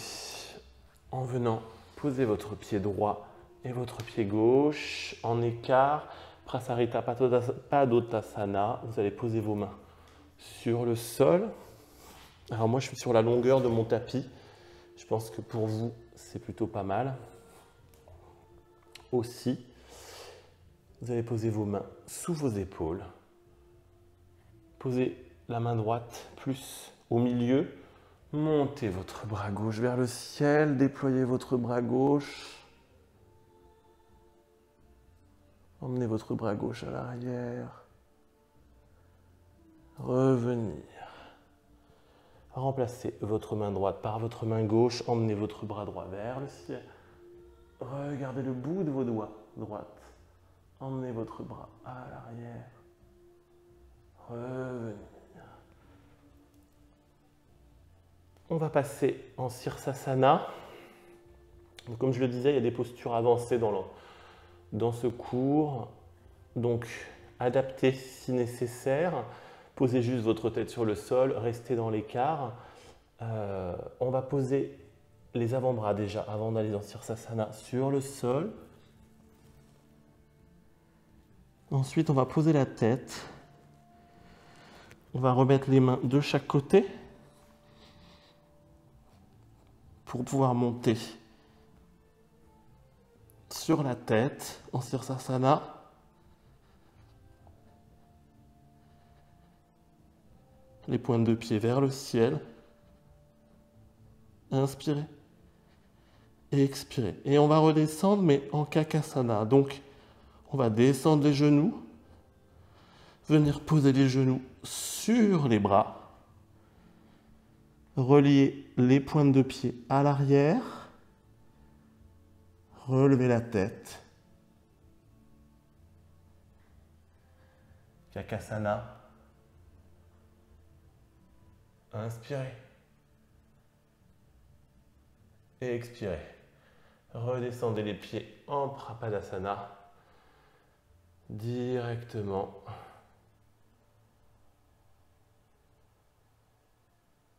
en venant poser votre pied droit et votre pied gauche en écart. Prasarita Padottasana. Vous allez poser vos mains sur le sol. Alors moi, je suis sur la longueur de mon tapis. Je pense que pour vous, c'est plutôt pas mal. Aussi, vous allez poser vos mains sous vos épaules. Posez la main droite plus au milieu. Montez votre bras gauche vers le ciel, déployez votre bras gauche. Emmenez votre bras gauche à l'arrière. Revenir. Remplacez votre main droite par votre main gauche. Emmenez votre bras droit vers le ciel. Regardez le bout de vos doigts droite. Emmenez votre bras à l'arrière. Revenir. On va passer en Sirsasana. Donc, comme je le disais, il y a des postures avancées dans ce cours. Donc, adaptez si nécessaire. Posez juste votre tête sur le sol, restez dans l'écart. On va poser les avant-bras déjà, avant d'aller dans Sirsasana, sur le sol. Ensuite, on va poser la tête. On va remettre les mains de chaque côté pour pouvoir monter sur la tête en Sirsasana. Les pointes de pied vers le ciel. Inspirez et expirez. Et on va redescendre, mais en Kakasana. Donc, on va descendre les genoux, venir poser les genoux sur les bras. Relier les pointes de pied à l'arrière. Relevez la tête. Kakasana. Inspirez. Et expirez. Redescendez les pieds en Prapadasana. Directement.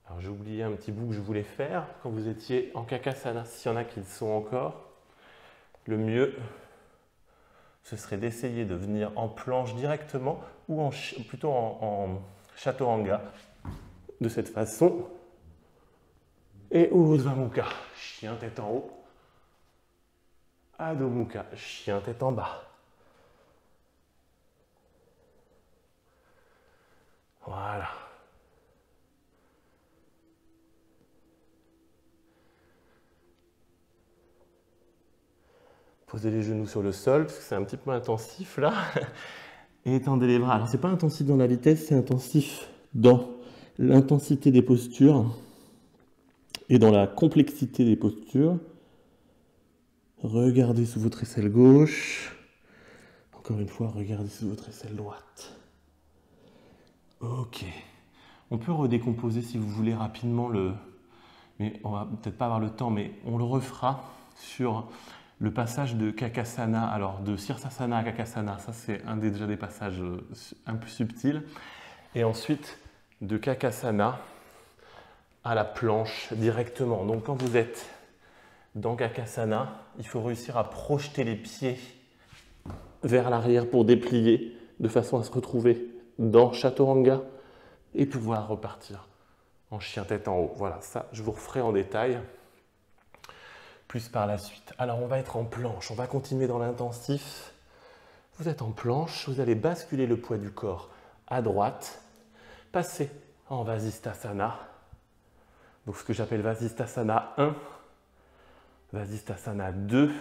Alors j'ai oublié un petit bout que je voulais faire quand vous étiez en Kakasana. S'il y en a qui le sont encore, le mieux, ce serait d'essayer de venir en planche directement ou plutôt en Chaturanga. De cette façon. Et Urdhva Mukha, chien tête en haut. Adho Mukha, chien tête en bas. Voilà. Posez les genoux sur le sol, parce que c'est un petit peu intensif là. Et étendez les bras. Alors c'est pas intensif dans la vitesse, c'est intensif dans l'intensité des postures et dans la complexité des postures. Regardez sous votre aisselle gauche. Encore une fois, regardez sous votre aisselle droite. Ok. On peut redécomposer si vous voulez rapidement le... Mais on va peut-être pas avoir le temps, mais on le refera sur le passage de Kakasana. Alors, de Sirsasana à Kakasana, ça c'est déjà des passages un peu subtils. Et ensuite, de Kakasana à la planche directement. Donc, quand vous êtes dans Kakasana, il faut réussir à projeter les pieds vers l'arrière pour déplier de façon à se retrouver dans Chaturanga et pouvoir repartir en chien tête en haut. Voilà, ça, je vous referai en détail plus par la suite. Alors, on va être en planche. On va continuer dans l'intensif. Vous êtes en planche. Vous allez basculer le poids du corps à droite. Passer en Vasisthasana. Donc, ce que j'appelle Vasisthasana 1, Vasisthasana 2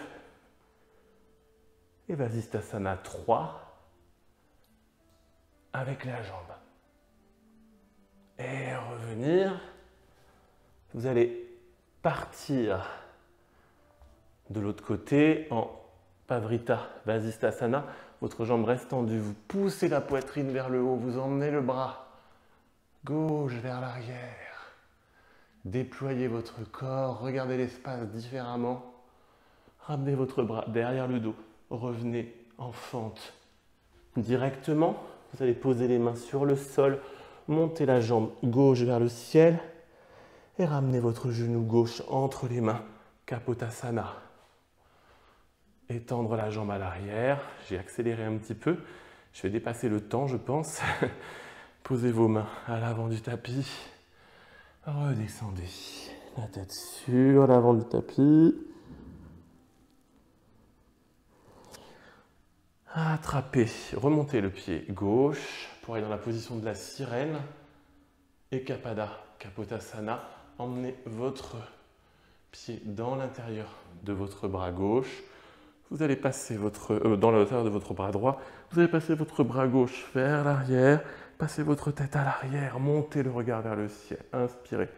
et Vasisthasana 3 avec la jambe. Et revenir. Vous allez partir de l'autre côté en Pavrita Vasisthasana. Votre jambe reste tendue. Vous poussez la poitrine vers le haut. Vous emmenez le bras gauche vers l'arrière. Déployez votre corps. Regardez l'espace différemment. Ramenez votre bras derrière le dos. Revenez en fente. Directement, vous allez poser les mains sur le sol. Montez la jambe gauche vers le ciel et ramenez votre genou gauche entre les mains. Kapotasana. Étendre la jambe à l'arrière. J'ai accéléré un petit peu. Je vais dépasser le temps, je pense. Posez vos mains à l'avant du tapis. Redescendez la tête sur l'avant du tapis. Attrapez, remontez le pied gauche pour aller dans la position de la sirène. Ekapada, Kapotasana. Emmenez votre pied dans l'intérieur de votre bras gauche. Vous allez passer dans l'intérieur de votre bras droit. Vous allez passer votre bras gauche vers l'arrière. Passez votre tête à l'arrière. Montez le regard vers le ciel. Inspirez.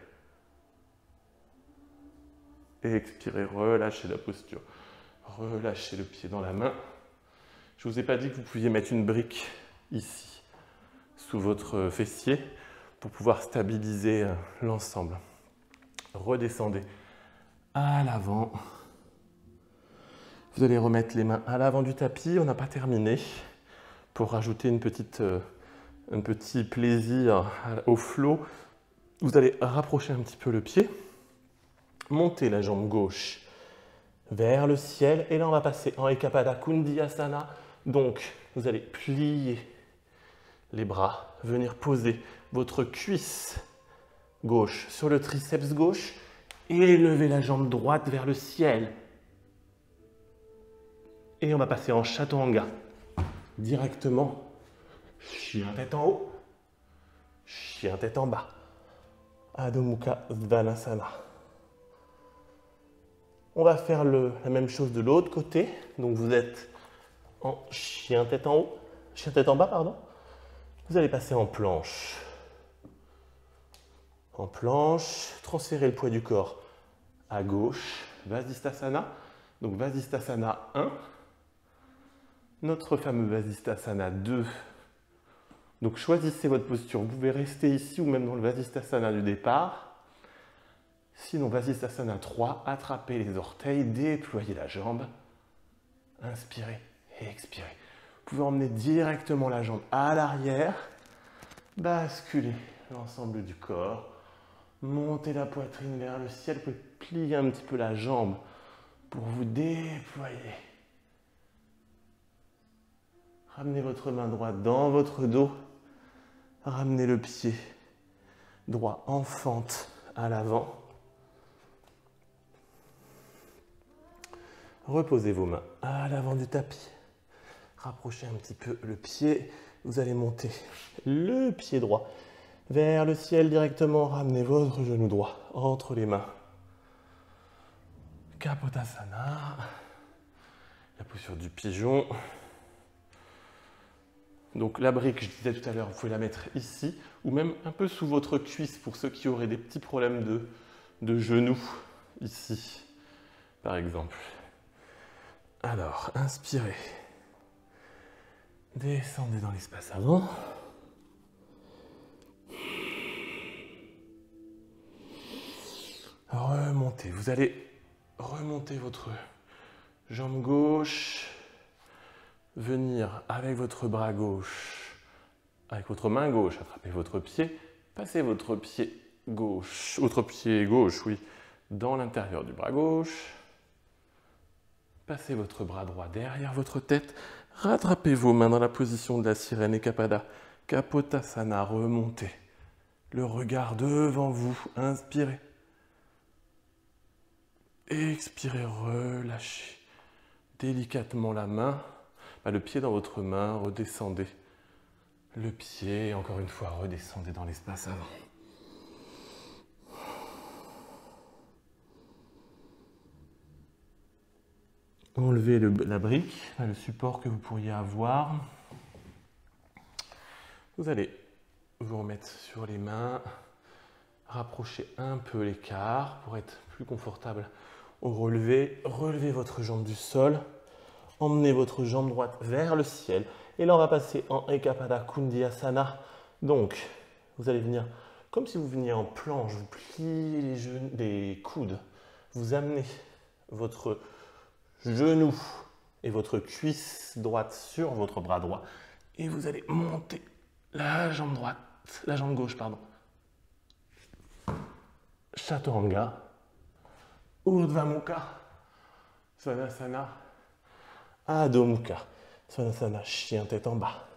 Et expirez. Relâchez la posture. Relâchez le pied dans la main. Je ne vous ai pas dit que vous pouviez mettre une brique ici, sous votre fessier, pour pouvoir stabiliser l'ensemble. Redescendez à l'avant. Vous allez remettre les mains à l'avant du tapis. On n'a pas terminé. Pour rajouter un petit plaisir au flow, vous allez rapprocher un petit peu le pied. Montez la jambe gauche vers le ciel. Et là, on va passer en Ekapada Kundiyasana. Donc, vous allez plier les bras, venir poser votre cuisse gauche sur le triceps gauche et lever la jambe droite vers le ciel. Et on va passer en Chaturanga. Directement, chien tête en haut, chien tête en bas. Adho Mukha Svanasana. On va faire la même chose de l'autre côté. Donc vous êtes en chien tête en haut, chien tête en bas, pardon. Vous allez passer en planche. En planche, transférez le poids du corps à gauche, Vasisthasana. Donc Vasisthasana 1. Notre fameux Vasisthasana 2. Donc choisissez votre posture. Vous pouvez rester ici ou même dans le Vasisthasana du départ. Sinon, Vasisthasana 3, attrapez les orteils, déployez la jambe. Inspirez et expirez. Vous pouvez emmener directement la jambe à l'arrière. Basculez l'ensemble du corps. Montez la poitrine vers le ciel. Vous pouvez plier un petit peu la jambe pour vous déployer. Ramenez votre main droite dans votre dos. Ramenez le pied droit en fente à l'avant. Reposez vos mains à l'avant du tapis. Rapprochez un petit peu le pied. Vous allez monter le pied droit vers le ciel directement. Ramenez votre genou droit entre les mains. Kapotasana. La posture du pigeon. Donc la brique, je disais tout à l'heure, vous pouvez la mettre ici ou même un peu sous votre cuisse pour ceux qui auraient des petits problèmes de genoux, ici par exemple. Alors, inspirez. Descendez dans l'espace avant. Remontez. Vous allez remonter votre jambe gauche. Venir avec votre bras gauche, avec votre main gauche, attrapez votre pied. Passez votre pied gauche, oui, dans l'intérieur du bras gauche. Passez votre bras droit derrière votre tête. Rattrapez vos mains dans la position de la sirène Ekapada. Kapotasana, remontez. Le regard devant vous. Inspirez. Expirez, relâchez délicatement la main. Le pied dans votre main, redescendez. Le pied, encore une fois, redescendez dans l'espace avant. Enlevez la brique, le support que vous pourriez avoir. Vous allez vous remettre sur les mains, rapprocher un peu l'écart pour être plus confortable au relevé. Relevez votre jambe du sol, emmenez votre jambe droite vers le ciel. Et là, on va passer en Ekapada Kundiyasana. Donc, vous allez venir comme si vous veniez en planche, vous pliez les coudes, vous amenez votre genou et votre cuisse droite sur votre bras droit et vous allez monter la jambe gauche, pardon. Chaturanga, Urdhva Mukha, Svanasana, Adho Mukha, Svanasana, chien tête en bas.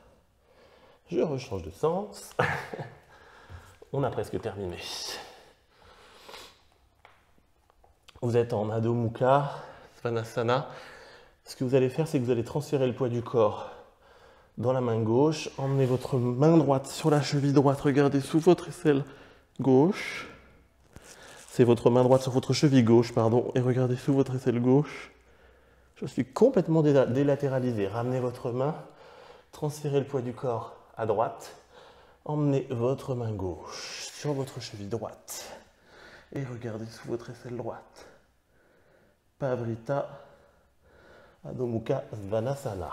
Je rechange de sens. On a presque terminé. Vous êtes en Adho Mukha, Svanasana. Ce que vous allez faire, c'est que vous allez transférer le poids du corps dans la main gauche. Emmenez votre main droite sur la cheville droite. Regardez sous votre aisselle gauche. C'est votre main droite sur votre cheville gauche, pardon. Et regardez sous votre aisselle gauche. Je suis complètement délatéralisé. Ramenez votre main. Transférez le poids du corps à droite. Emmenez votre main gauche sur votre cheville droite. Et regardez sous votre aisselle droite. Pavrita Adho Mukha Svanasana.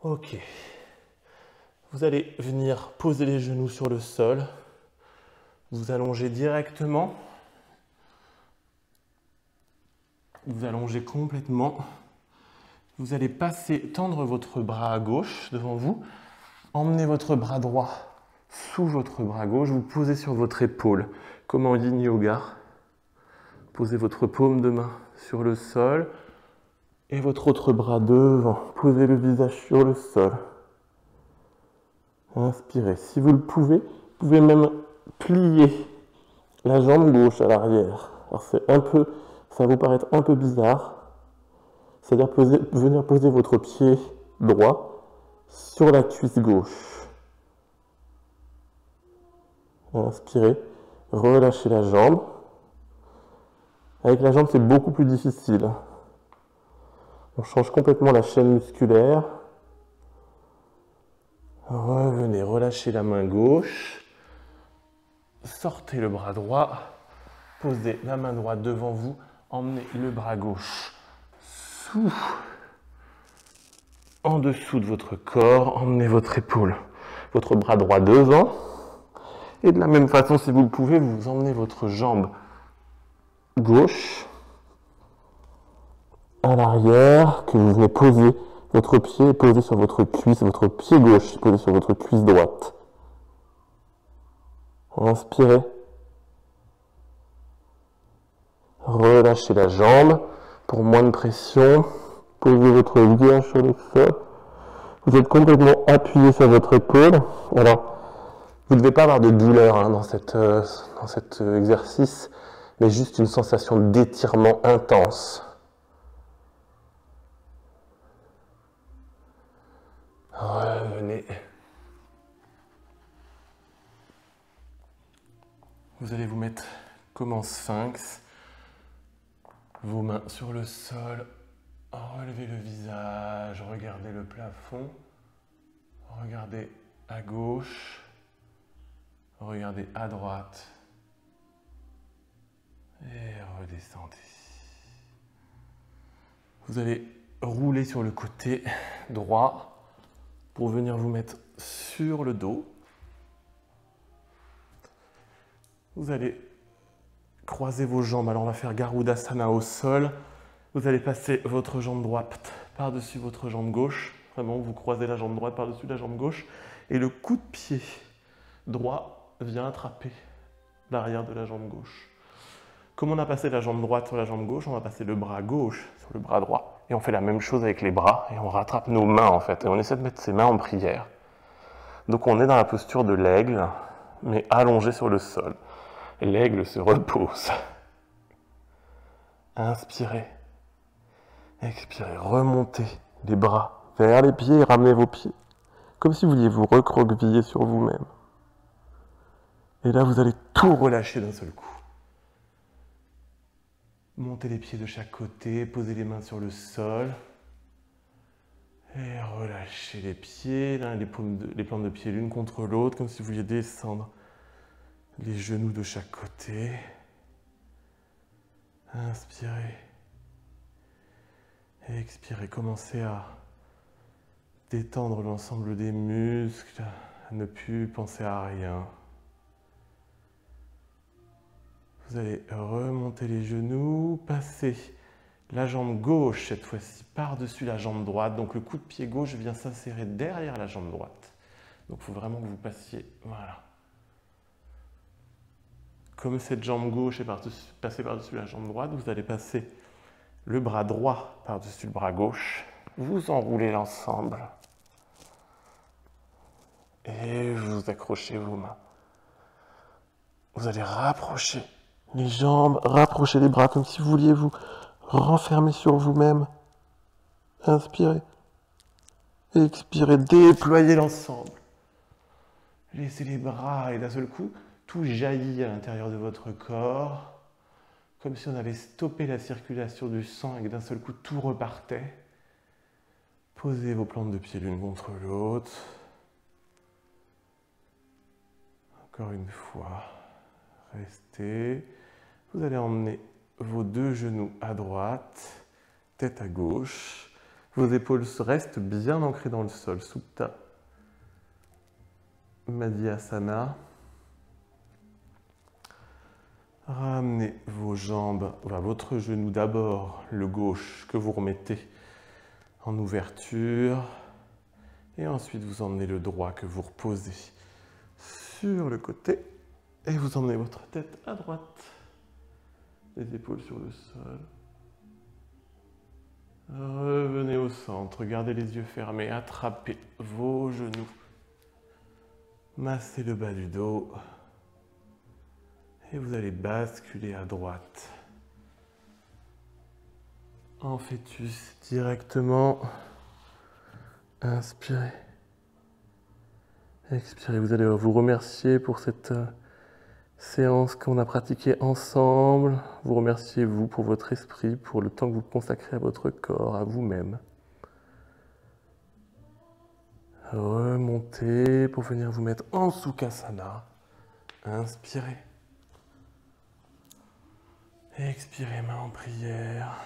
Ok. Vous allez venir poser les genoux sur le sol. Vous allongez directement. Vous allongez complètement. Vous allez tendre votre bras à gauche devant vous. Emmenez votre bras droit sous votre bras gauche. Vous posez sur votre épaule, comme en yin yoga. Posez votre paume de main sur le sol. Et votre autre bras devant. Posez le visage sur le sol. Inspirez. Si vous le pouvez, vous pouvez même plier la jambe gauche à l'arrière. Alors ça va vous paraître un peu bizarre. C'est-à-dire venir poser votre pied droit sur la cuisse gauche. Inspirez. Relâchez la jambe. Avec la jambe, c'est beaucoup plus difficile. On change complètement la chaîne musculaire. Revenez, relâchez la main gauche. Sortez le bras droit. Posez la main droite devant vous. Emmenez le bras gauche en dessous de votre corps. Emmenez votre épaule, votre bras droit devant. Et de la même façon, si vous le pouvez, vous emmenez votre jambe gauche à l'arrière, que vous venez poser votre pied posé sur votre cuisse, votre pied gauche posé sur votre cuisse droite. Inspirez. Relâchez la jambe pour moins de pression. Posez votre visage sur le sol. Vous êtes complètement appuyé sur votre épaule. Alors, vous ne devez pas avoir de douleur dans cet exercice, mais juste une sensation d'étirement intense. Revenez. Vous allez vous mettre comme en sphinx. Vos mains sur le sol. Relevez le visage. Regardez le plafond. Regardez à gauche. Regardez à droite. Et redescendez. Vous allez rouler sur le côté droit. pour venir vous mettre sur le dos. Vous allez croiser vos jambes. Alors on va faire Garudasana au sol. Vous allez passer votre jambe droite par-dessus votre jambe gauche. Vraiment, vous croisez la jambe droite par-dessus la jambe gauche. Et le coup de pied droit vient attraper l'arrière de la jambe gauche. Comme on a passé la jambe droite sur la jambe gauche, on va passer le bras gauche sur le bras droit. Et on fait la même chose avec les bras. Et on rattrape nos mains en fait. Et on essaie de mettre ses mains en prière. Donc on est dans la posture de l'aigle, mais allongé sur le sol. L'aigle se repose. Inspirez. Expirez. Remontez les bras vers les pieds et ramenez vos pieds. Comme si vous vouliez vous recroqueviller sur vous-même. Et là, vous allez tout relâcher d'un seul coup. Montez les pieds de chaque côté, posez les mains sur le sol. Et relâchez les pieds, les plantes de pied l'une contre l'autre, comme si vous vouliez descendre les genoux de chaque côté. Inspirez. Et expirez. Commencez à détendre l'ensemble des muscles, à ne plus penser à rien. Vous allez remonter les genoux, passer la jambe gauche cette fois-ci par-dessus la jambe droite. Donc le coup de pied gauche vient s'insérer derrière la jambe droite. Donc il faut vraiment que vous passiez, voilà. Comme cette jambe gauche est passée par-dessus la jambe droite, vous allez passer le bras droit par-dessus le bras gauche. Vous enroulez l'ensemble. Et vous accrochez vos mains. Vous allez rapprocher les jambes, rapprocher les bras comme si vous vouliez vous renfermer sur vous-même. Inspirez. Expirez, déployez l'ensemble. Laissez les bras et d'un seul coup, tout jaillit à l'intérieur de votre corps. Comme si on avait stoppé la circulation du sang et que d'un seul coup, tout repartait. Posez vos plantes de pied l'une contre l'autre. Encore une fois. Restez. Vous allez emmener vos deux genoux à droite, tête à gauche. Vos épaules restent bien ancrées dans le sol. Supta Madhyasana. Ramenez vos jambes, votre genou d'abord, le gauche, que vous remettez en ouverture. Et ensuite, vous emmenez le droit que vous reposez sur le côté. Et vous emmenez votre tête à droite. Les épaules sur le sol. Revenez au centre, gardez les yeux fermés, attrapez vos genoux. Massez le bas du dos. Et vous allez basculer à droite. En fœtus directement. Inspirez. Expirez. Vous allez vous remercier pour cette séance qu'on a pratiquée ensemble. Vous remerciez vous pour votre esprit, pour le temps que vous consacrez à votre corps, à vous-même. Remontez pour venir vous mettre en Sukhasana. Inspirez. Expirez, main en prière.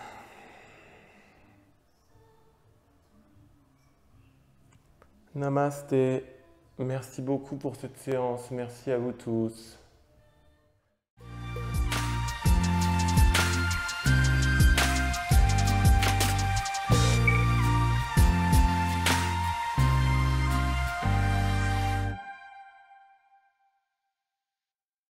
Namasté. Merci beaucoup pour cette séance. Merci à vous tous.